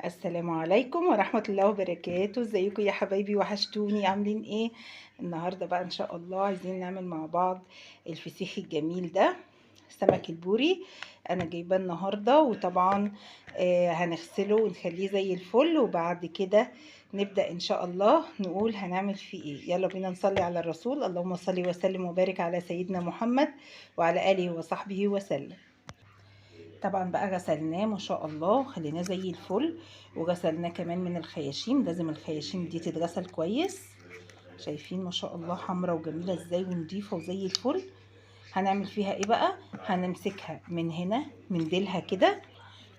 السلام عليكم ورحمة الله وبركاته. ازيكم يا حبايبي؟ وحشتوني، عاملين ايه؟ النهاردة بقى ان شاء الله عايزين نعمل مع بعض الفسيخ الجميل ده، سمك البوري. انا جايباه النهاردة، وطبعا هنغسله ونخليه زي الفل، وبعد كده نبدأ ان شاء الله نقول هنعمل فيه ايه. يلا بينا نصلي على الرسول. اللهم صل وسلم وبارك على سيدنا محمد وعلى آله وصحبه وسلم. طبعا بقى غسلناه ما شاء الله، خليناه زي الفل، وغسلناه كمان من الخياشيم. لازم الخياشيم دي تتغسل كويس. شايفين ما شاء الله حمرا وجميلة ازاي ونضيفة وزي الفل. هنعمل فيها ايه بقى؟ هنمسكها من هنا من ديلها كده،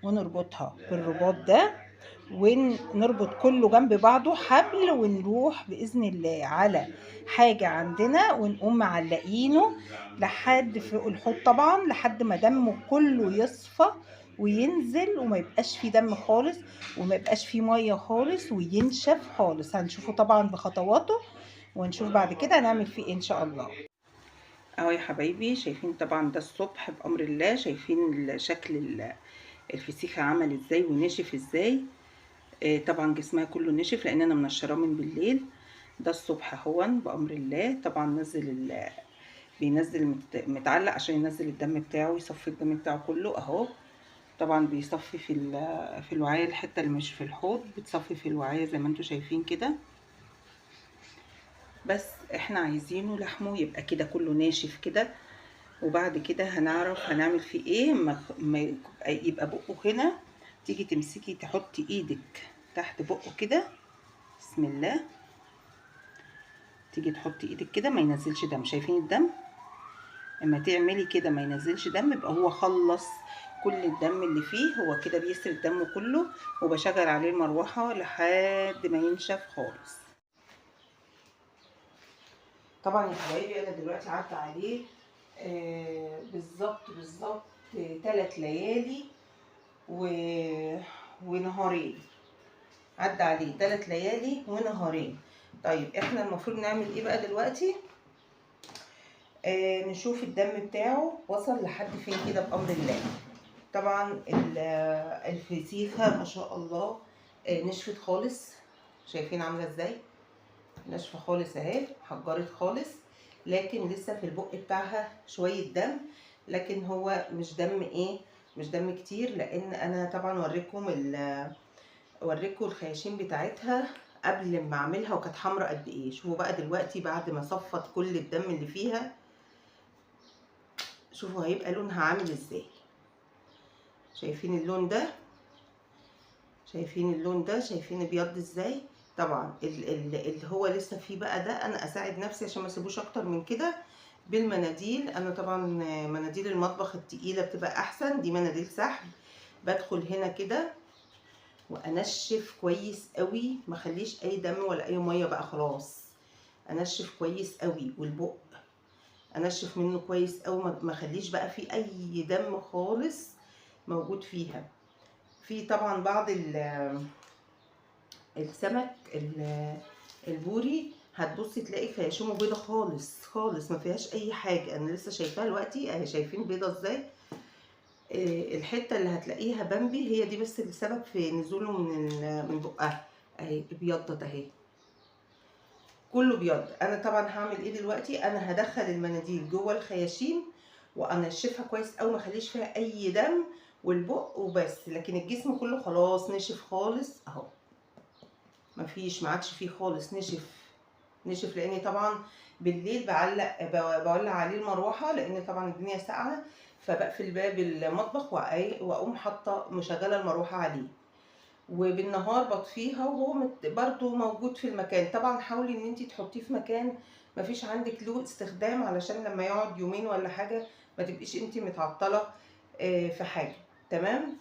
ونربطها بالرباط ده، ونربط كله جنب بعضه حبل، ونروح بإذن الله على حاجة عندنا ونقوم معلقينه لحد فوق الحوض طبعا، لحد ما دمه كله يصفى وينزل، وما يبقاش فيه دم خالص، وما يبقاش فيه مية خالص، وينشف خالص. هنشوفه طبعا بخطواته، ونشوف بعد كده هنعمل فيه ايه ان شاء الله. اهو يا حبايبي، شايفين طبعا ده الصبح بأمر الله. شايفين شكل الفسيخة عمل ازاي ونشف ازاي. طبعا جسمها كله نشف لان انا منشراه من بالليل. ده الصبح هون بأمر الله. طبعا بينزل متعلق عشان ينزل الدم بتاعه، يصفي الدم بتاعه كله اهو. طبعا بيصفي في الوعاية، الحتة اللي مش في الحوض بتصفي في الوعاية زي ما انتم شايفين كده. بس احنا عايزينه لحمه يبقى كده كله ناشف كده، وبعد كده هنعرف هنعمل فيه ايه. ما يبقى بقه هنا، تيجي تمسكي تحطي ايدك تحت بقه كده، بسم الله، تيجي تحطي ايدك كده ما ينزلش دم. شايفين الدم؟ اما تعملي كده ما ينزلش دم، يبقى هو خلص كل الدم اللي فيه. هو كده بيسري الدم كله، وبشغل عليه المروحة لحد ما ينشف خالص. طبعا يا حبايبي انا دلوقتي عدى عليه بالظبط 3 ليالي و... ونهارين. عدى عليه 3 ليالي ونهارين. طيب احنا المفروض نعمل ايه بقى دلوقتي؟ نشوف الدم بتاعه وصل لحد فين كده بأمر الله. طبعا الفسيخة ما شاء الله نشفت خالص. شايفين عاملة ازاي؟ ناشفة خالص اهي، حجرت خالص، لكن لسه في البق بتاعها شوية دم. لكن هو مش دم ايه، مش دم كتير، لان انا طبعا وريكم الخياشيم بتاعتها قبل ما اعملها وكانت حمرا قد ايه. شوفوا بقى دلوقتي بعد ما صفت كل الدم اللي فيها، شوفوا هيبقى لونها عامل ازاي. شايفين اللون ده؟ شايفين اللون ده؟ شايفين ابيض ازاي؟ طبعا اللي هو لسه فيه بقى ده انا اساعد نفسي عشان ما اسيبوش اكتر من كده بالمناديل. انا طبعا مناديل المطبخ التقيله بتبقى احسن، دي مناديل سحب. بدخل هنا كده وانشف كويس قوي، ما اخليش اي دم ولا اي ميه بقى، خلاص انشف كويس قوي. والبق انشف منه كويس قوي، ما اخليش بقى فيه اي دم خالص موجود فيها. في طبعا بعض السمك البوري هتبصي تلاقي خياشيمه بيضه خالص خالص، ما فيهاش اي حاجه. انا لسه شايفاها دلوقتي اهي، شايفين بيضه ازاي؟ الحته اللي هتلاقيها بامبي هي دي بس السبب في نزوله من بقها اهي، ابيضت اهي، كله بيض. انا طبعا هعمل ايه دلوقتي؟ انا هدخل المناديل جوه الخياشيم وانشفها كويس قوي، ما اخليش فيها اي دم، والبق وبس. لكن الجسم كله خلاص نشف خالص اهو، مفيش، ما عادش فيه خالص، نشف. لاني طبعا بالليل بولع عليه المروحه، لان طبعا الدنيا ساقعه، فبقفل باب المطبخ واقوم حاطه مشغله المروحه عليه، وبالنهار بطفيها وهو برضو موجود في المكان. طبعا حاولي ان انت تحطيه في مكان مفيش عندك له استخدام، علشان لما يقعد يومين ولا حاجه ما تبقيش انت متعطله في حاجه. تمام.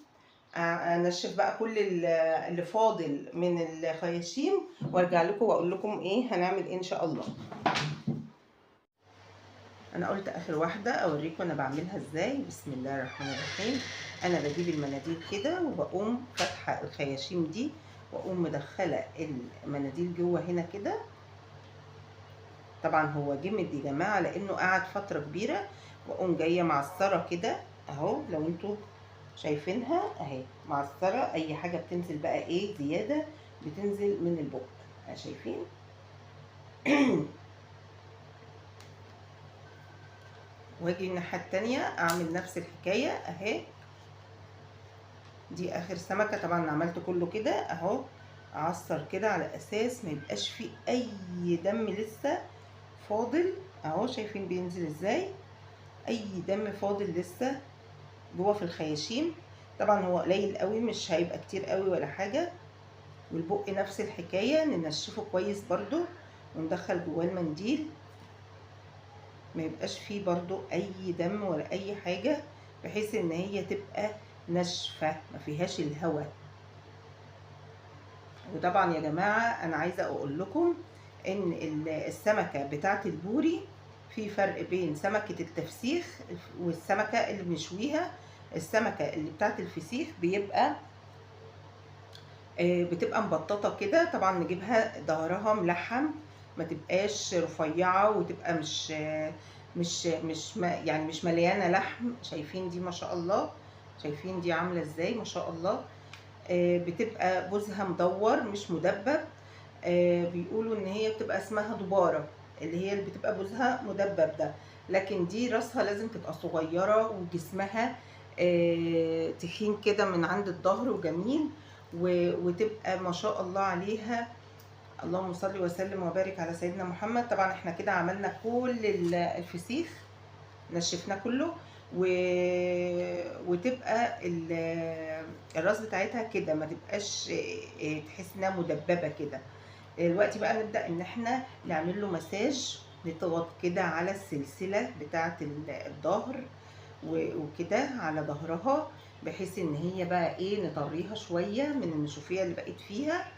انشف بقى كل اللي فاضل من الخياشيم، وارجع لكم واقول لكم ايه هنعمل ايه ان شاء الله. انا قلت اخر واحده اوريكم انا بعملها ازاي. بسم الله الرحمن الرحيم. انا بجيب المناديل كده وبقوم فاتحه الخياشيم دي، واقوم مدخله المناديل جوه هنا كده. طبعا هو جمد يا جماعه لانه قعد فتره كبيره، واقوم جايه معصره كده اهو. لو انتوا شايفينها اهي معصره، اي حاجه بتنزل بقى ايه زياده بتنزل من البق، شايفين. واجي الناحيه التانية اعمل نفس الحكايه اهي. دي اخر سمكه طبعا عملت كله كده اهو، اعصر كده على اساس ما يبقاش فيه اي دم لسه فاضل اهو. شايفين بينزل ازاي؟ اي دم فاضل لسه جوه في الخياشيم. طبعا هو قليل قوي، مش هيبقى كتير قوي ولا حاجه. والبق نفس الحكايه، ننشفه كويس برضو وندخل جواه المنديل، ما يبقاش فيه برضو اي دم ولا اي حاجه، بحيث ان هي تبقى ناشفه ما فيهاش الهواء. وطبعا يا جماعه انا عايزه اقول لكم ان السمكه بتاعه البوري في فرق بين سمكه التفسيخ والسمكه اللي بنشويها. السمكه اللي بتاعه الفسيخ بتبقى مبططه كده، طبعا نجيبها ظهرها ملحم، ما تبقاش رفيعه، وتبقى يعني مش مليانه لحم. شايفين دي ما شاء الله، شايفين دي عامله ازاي ما شاء الله. بتبقى بوزها مدور مش مدبب. بيقولوا ان هي بتبقى اسمها دبارة، اللي بتبقى بوزها مدبب ده. لكن دي راسها لازم تبقى صغيرة، وجسمها تخين كده من عند الظهر وجميل، وتبقى ما شاء الله عليها. اللهم صل وسلم وبارك على سيدنا محمد. طبعا احنا كده عملنا كل الفسيخ، نشفناه كله، وتبقى الراس بتاعتها كده، ما تبقاش تحس انها مدببه كده. دلوقتي بقى نبدا ان احنا نعمل له مساج، نضغط كده على السلسله بتاعه الظهر وكده على ظهرها، بحيث ان هي بقى ايه نطريها شويه من النشوفيه اللي بقت فيها.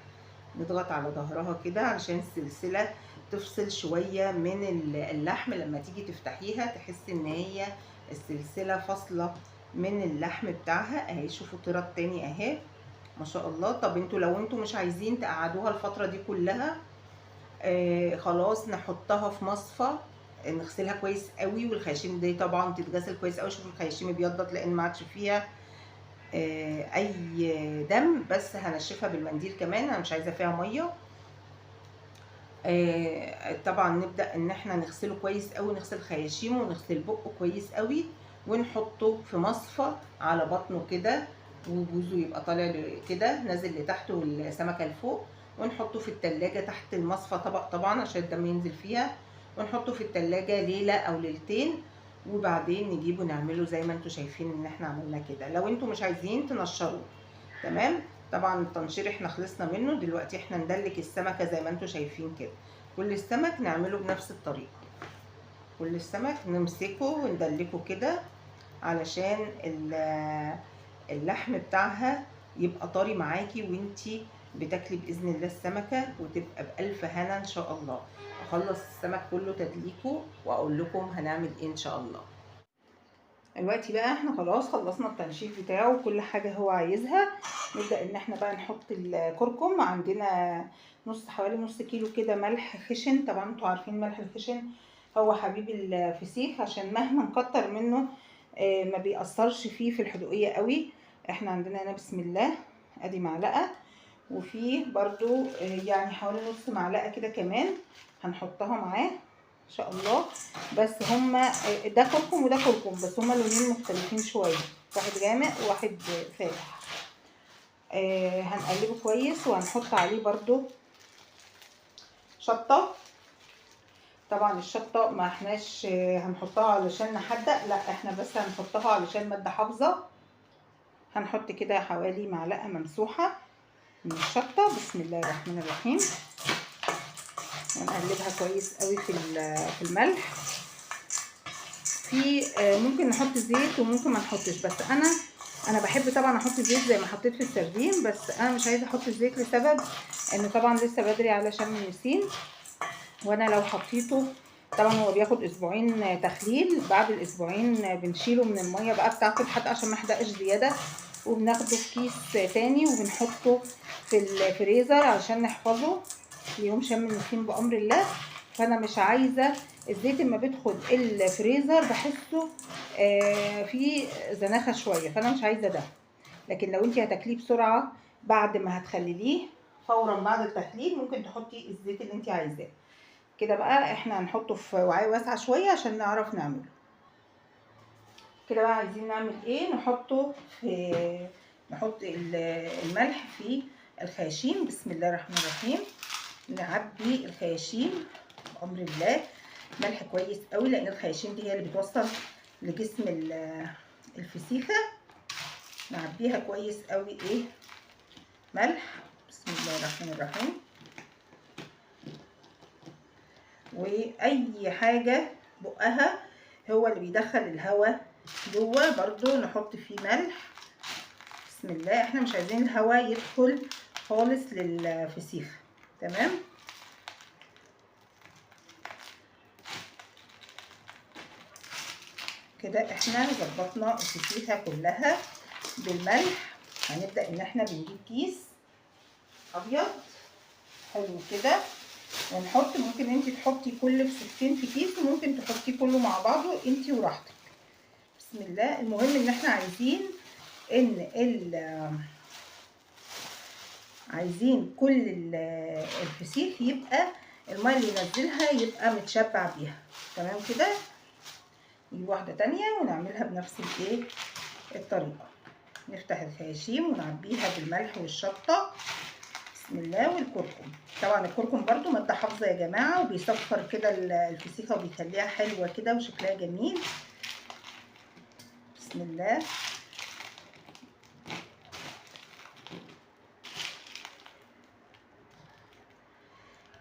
نضغط على ظهرها كده علشان السلسله تفصل شويه من اللحم. لما تيجي تفتحيها تحس ان هي السلسله فاصله من اللحم بتاعها اهي. شوفوا طرت تاني اهي ما شاء الله. طب انتوا لو انتوا مش عايزين تقعدوها الفتره دي كلها، خلاص نحطها في مصفى، نغسلها كويس قوي، والخياشيم دي طبعا تتغسل كويس قوي. شوفوا الخياشيم ابيضت لان ما عادش فيها اي دم، بس هنشفها بالمنديل كمان، انا مش عايزه فيها ميه. طبعا نبدا ان احنا نغسله كويس قوي، نغسل خياشيمه ونغسل بقه كويس قوي، ونحطه في مصفى على بطنه كده، وبوزه يبقى طالع كده نازل لتحت والسمكه لفوق. ونحطه في التلاجة تحت المصفى طبق طبعا عشان الدم ينزل فيها، ونحطه في التلاجة ليله او ليلتين، وبعدين نجيبه نعمله زي ما انتوا شايفين ان احنا عملنا كده. لو انتوا مش عايزين تنشروه تمام. طبعا التنشير احنا خلصنا منه، دلوقتي احنا ندلك السمكه زي ما انتوا شايفين كده. كل السمك نعمله بنفس الطريقه، كل السمك نمسكه وندلكه كده علشان اللحم بتاعها يبقى طري معاكي وانتي بتاكلي باذن الله السمكه، وتبقى بالف هنا ان شاء الله. اخلص السمك كله تدليكه واقول لكم هنعمل ايه ان شاء الله. دلوقتي بقى احنا خلاص خلصنا التنشيف بتاعه وكل حاجه هو عايزها. نبدا ان احنا بقى نحط الكركم. عندنا حوالي نص كيلو كده ملح خشن. طبعا انتوا عارفين ملح الخشن هو حبيب الفسيخ، عشان مهما نكتر منه ما بيأثرش فيه في الحدوقيه قوي. احنا عندنا هنا بسم الله ادي معلقه، وفيه برضو يعني حوالي نص معلقه كده كمان هنحطها معاه ان شاء الله. بس هما ده كركم وده كركم، بس هما لونين مختلفين شويه، واحد غامق وواحد فاتح. هنقلبه كويس وهنحط عليه برضو شطه. طبعا الشطه ما احناش هنحطها علشان نحدق، لا احنا بس هنحطها علشان ماده حافظه. هنحط كده حوالي معلقه ممسوحه من الشطه بسم الله الرحمن الرحيم، ونقلبها كويس قوي في الملح. في ممكن نحط زيت وممكن ما نحطش، بس انا بحب طبعا احط زيت زي ما حطيت في السردين، بس انا مش عايزه احط الزيت لسبب ان طبعا لسه بدري على شم النسيم، وانا لو حطيته طبعا هو بياخد اسبوعين تخليل. بعد الاسبوعين بنشيله من الميه بقى بتاعته الحدقه عشان ما يحدقش زياده، وبناخده في كيس تاني وبنحطه في الفريزر عشان نحفظه ليوم شم النسيم بامر الله. فانا مش عايزه الزيت اما بيدخل الفريزر بحسه فيه زناخه شويه، فانا مش عايزه ده. لكن لو انت هتاكليه بسرعه بعد ما هتخلليه فورا بعد التخليل ممكن تحطي الزيت اللي انت عايزاه. كده بقى احنا هنحطه في وعاء واسعه شويه عشان نعرف نعمله. كده بقى عايزين نعمل ايه؟ نحط الملح في الخياشيم. بسم الله الرحمن الرحيم. نعبي الخياشيم بأمر الله ملح كويس قوي، لان الخياشيم دي هي اللي بتوصل لجسم الفسيخه. نعبيها كويس قوي ايه ملح. بسم الله الرحمن الرحيم. واي حاجه بقها هو اللي بيدخل الهواء جوه برضو نحط فيه ملح. بسم الله. احنا مش عايزين الهواء يدخل خالص للفسيخ. تمام. كده احنا ظبطنا الفسيخه كلها بالملح. هنبدا ان احنا بنجيب كيس ابيض حلو كده ونحط. ممكن انت تحطي كل فسيختين في كيس وممكن تحطيه كله مع بعضه انت وراحتك. بسم الله. المهم ان احنا عايزين كل الفسيخ يبقى الميه اللي ينزلها يبقى متشبع بيها. تمام كده. نجيب واحده تانية ونعملها بنفس الطريقه. نفتح الخياشيم ونعبيها بالملح والشطه. بسم الله. والكركم. طبعا الكركم برضو ماده حافظه يا جماعه وبيصفر كده الفسيخه وبيخليها حلوه كده وشكلها جميل. بسم الله.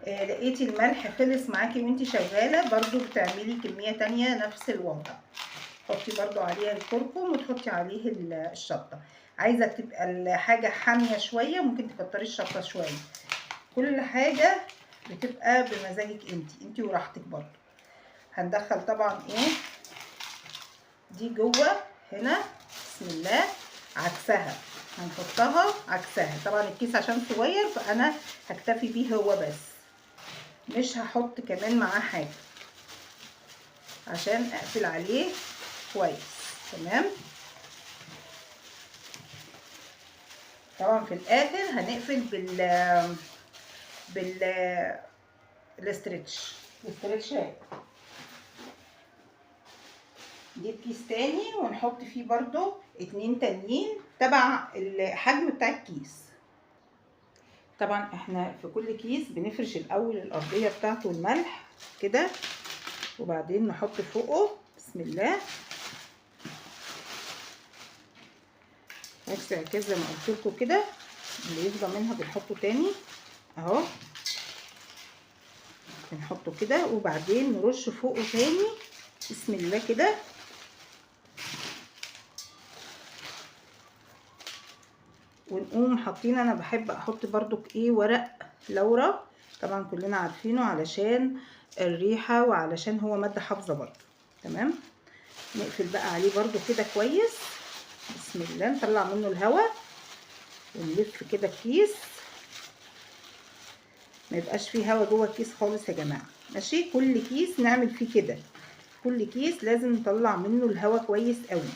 لقيتي الملح خلص معاكي وانتي شغاله برضو بتعملي كميه تانية نفس الوضع. حطي برضو عليها الكركم وتحطي عليه الشطه. عايزه تبقى الحاجه حاميه شويه ممكن تكتري الشطه شويه. كل حاجه بتبقى بمزاجك انتي وراحتك. برضو هندخل طبعا دي جوه هنا. بسم الله. عكسها هنحطها عكسها. طبعا الكيس عشان صغير فانا هكتفي بيه هو بس، مش هحط كمان معاه حاجه عشان اقفل عليه كويس. تمام. طبعا في الاخر هنقفل الاسترتشات. نجيب كيس تاني ونحط فيه برضو 2 تانيين تبع الحجم بتاع الكيس. طبعا احنا في كل كيس بنفرش الاول الارضيه بتاعته الملح كده وبعدين نحط فوقه. بسم الله. نفس العكاز زي ما قلت لكم كده. اللي يفضل منها بنحطه تاني اهو. بنحطه كده وبعدين نرش فوقه تاني. بسم الله كده. ونقوم حاطين. انا بحب احط برضو ورق لورا طبعا كلنا عارفينه علشان الريحه وعلشان هو ماده حافظه برضو. تمام. نقفل بقى عليه برضو كده كويس. بسم الله. نطلع منه الهواء ونلف كده الكيس. ما يبقاش فيه هواء جوه الكيس خالص يا جماعه. ماشي. كل كيس نعمل فيه كده. كل كيس لازم نطلع منه الهواء كويس قوي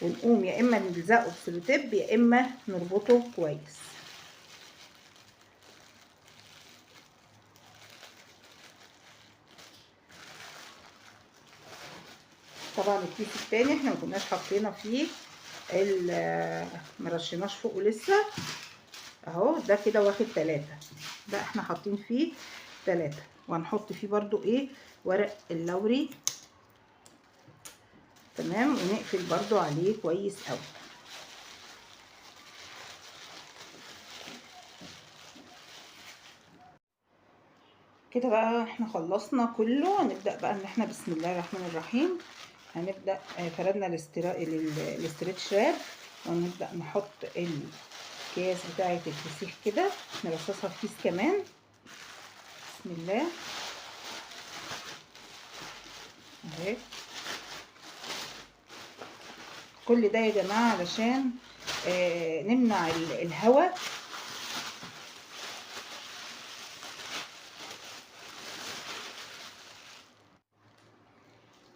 ونقوم يا اما نلزقه بسلوتيب يا اما نربطه كويس. طبعا الكيس التاني احنا مكناش حاطينه فيه مرشيناش فوقه لسه اهو. ده كده واخد 3. ده احنا حاطين فيه 3 وهنحط فيه برضو ورق اللوري. تمام. ونقفل برضو عليه كويس قوي. كده بقى احنا خلصنا كله. هنبدأ بقى ان احنا بسم الله الرحمن الرحيم هنبدأ فردنا الاسترتش راب ونبدأ نحط الكيس بتاعة الفسيخ كده. نرصصها في كيس كمان. بسم الله اهي. كل ده يا جماعة علشان نمنع الهواء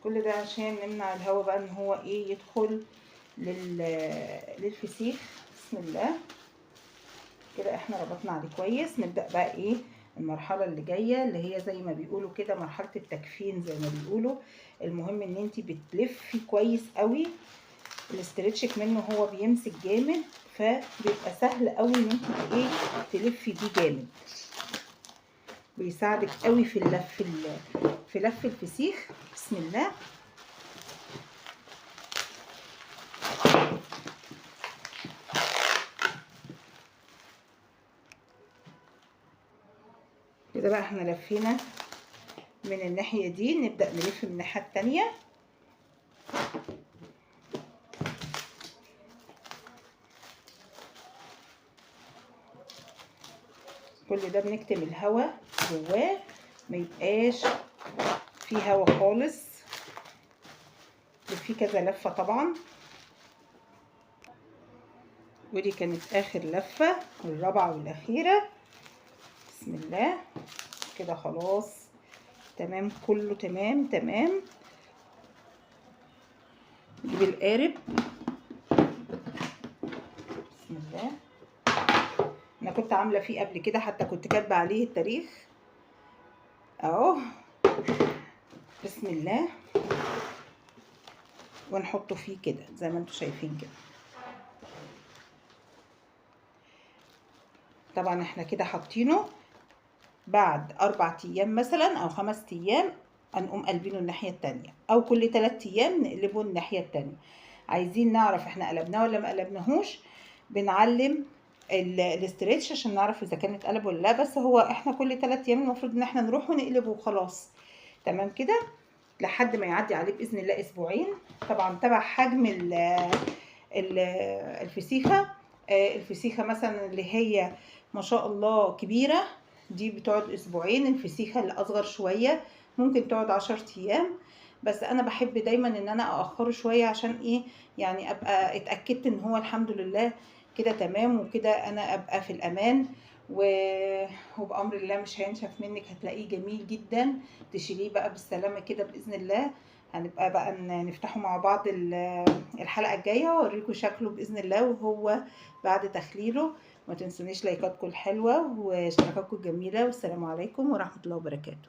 كل ده عشان نمنع الهواء بقى ان هو ايه يدخل للفسيخ. بسم الله. كده احنا ربطنا عليه كويس. نبدأ بقى ايه المرحلة اللي جاية، اللي هي زي ما بيقولوا كده مرحلة التكفين زي ما بيقولوا. المهم ان انتي بتلفي كويس قوي. الاسترتشك منه هو بيمسك جامد، فبيبقى سهل قوي ان انتي ايه تلفي بيه جامد. بيساعدك قوي في في لف الفسيخ. بسم الله. كده بقى احنا لفينا من الناحية دي، نبدأ نلف من الناحية التانية. كل ده بنكتم الهواء جواه، ما يبقاش فيه هواء خالص. فيه كذا لفة طبعا. ودي كانت اخر لفة، الرابعة والاخيرة. بسم الله. كده خلاص تمام، كله تمام تمام. نجيب القارب. بسم الله. انا كنت عامله فيه قبل كده، حتى كنت كاتبه عليه التاريخ اهو. بسم الله. ونحطه فيه كده زي ما انتم شايفين كده. طبعا احنا كده حاطينه. بعد 4 ايام مثلا او 5 ايام هنقوم قلبينه الناحيه التانية، او كل 3 ايام نقلبه الناحيه التانية. عايزين نعرف احنا قلبناه ولا ما قلبناهوش، بنعلم الاسترتش عشان نعرف اذا كان اتقلب ولا لا. بس هو احنا كل 3 ايام المفروض ان احنا نروح ونقلبه وخلاص. تمام كده لحد ما يعدي عليه باذن الله اسبوعين. طبعا تبع حجم الفسيخه. الفسيخه مثلا اللي هي ما شاء الله كبيره، دي بتقعد اسبوعين. الفسيخه اللي اصغر شويه ممكن تقعد 10 ايام. بس انا بحب دايما ان انا اخره شويه، عشان ايه يعني ابقى اتاكدت ان هو الحمد لله كده تمام، وكده انا ابقى في الامان. وبامر الله مش هينشف منك، هتلاقيه جميل جدا. تشيليه بقى بالسلامه كده باذن الله. هنبقى بقى نفتحه مع بعض الحلقه الجايه، واوريكم شكله باذن الله وهو بعد تخليله. ما تنسونيش لايكاتكم الحلوه واشتراكاتكم الجميله، والسلام عليكم ورحمه الله وبركاته.